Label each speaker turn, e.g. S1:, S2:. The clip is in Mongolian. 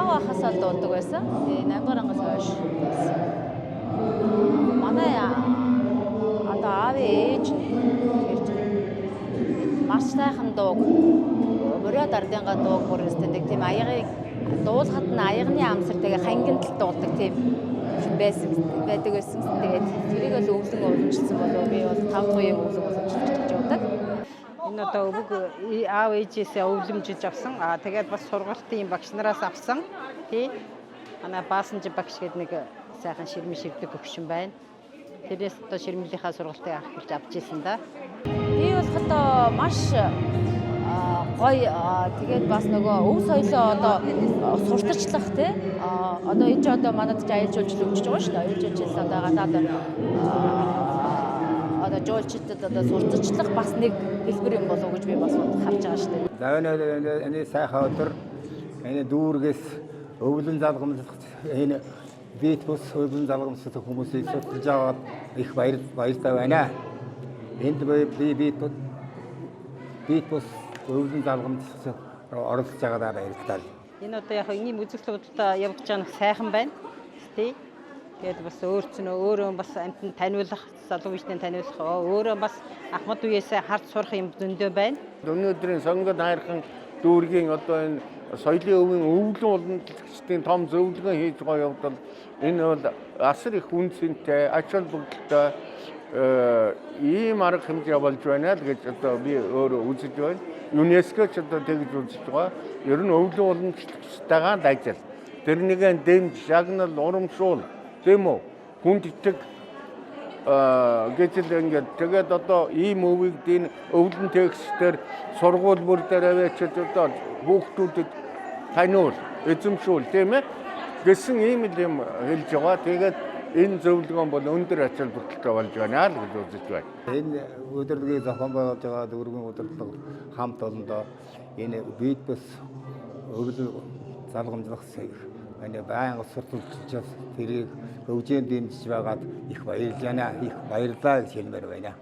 S1: бага хасаа дуулдаг байсан. Тэгээ 8 дугаар ангиас хойш. Манай одоо аавын ээж тэгж маш сайхан дууг Морио Дардинга дууг бүр өстөндөг тийм аягыг дуулахад нь аягны амсар тэгээ хангилт дуулдаг тийм байдаг байсан. Тэгээд тэрийг бол өвлөн уламжилсан болов би бол 5 дахь үеийн өвлөн уламжилж гэж явдаг.
S2: Энэ одоо өвөг аав ээжээсээ өвлөмжиж авсан. Тэгээд бас сургалтын багш нараас авсан. Тий. Манай Баасанжи багш гэдэг нэг сайхан ширмэн ширдэг хөвшин байна. Тэрээс одоо ширмэлийнхаа сургалтыг авах гэж авч ирсэн да.
S1: Би бол одоо маш гоё тэгээд бас нөгөө өв соёлоо одоо сурталчлах тий одоо энэ ч одоо манайд ч аялал жуулчлал өгч байгаа шүү дээ. Аялал жуулчлал одоо гадаад одоо жуулчдад одоо сурталчлах бас нэг хэлбэр юм болов уу гэж би бас харж байгаа шүү дээ.
S3: За энэ сайхан өдөр энэ дүүргээс өвлөн залгамжлах энэ бит бус өвлөн залгамжлах хүмүүсийг сурталж аваад их баяртай байна. Энд бит бус өвлөн залгамжлах оролцож байгаадаа баярлалаа.
S2: Энэ одоо яг ийм үзэгдлүүдээ явуулж байгаа нь сайхан байна. Тий. Тэгээд бас өөрөө бас амтнд таниулах, залуу бичнээ таниулах, өөрөө бас Ахмад үеэсээ харж сурах юм зөндөө байна.
S4: Өнөөдрийн сонгод хайрхан дүүргийн одоо энэ соёлын өвийн өвлөн уламжлагчдын том зөвлөгөө хийж байгаа явдал энэ бол асар их үнцэнтэй, ач холбогдолтой ийм арга хэмжээ болж байна л гэж одоо би өөрөө үзэж байна. ЮНЕСКО ч одоо тэгж үзэж байгаа. Ер нь өвлөн уламжлагчтайгаа л ажил. Тэрнийгээ дэмж, шагнал, урамшуул, тийм үү? Хүнд итэг гэж л ингээд тэгээд одоо ийм өвийг дийн өвлөн текстээр сургууль бүр дээр аваачаад одоо хүүхдүүдэд таниул, эзэмшүүл тийм ээ гэсэн ийм л юм хэлж байгаа. Тэгээд энэ зөвлөгөө бол өндөр ач холбогдолтой болж байна л гэж үзэж байна.
S3: Энэ удирдлагыг зохион байгуулж байгаа дүүргийн удирдлага хамт олондоо энэ бит бус өвлөн залгамжлах энэ байнга сурталчилж тэрийг хөгжөөнд дэмжиж байгаад их баярлалаа гэж хэлмээр байна.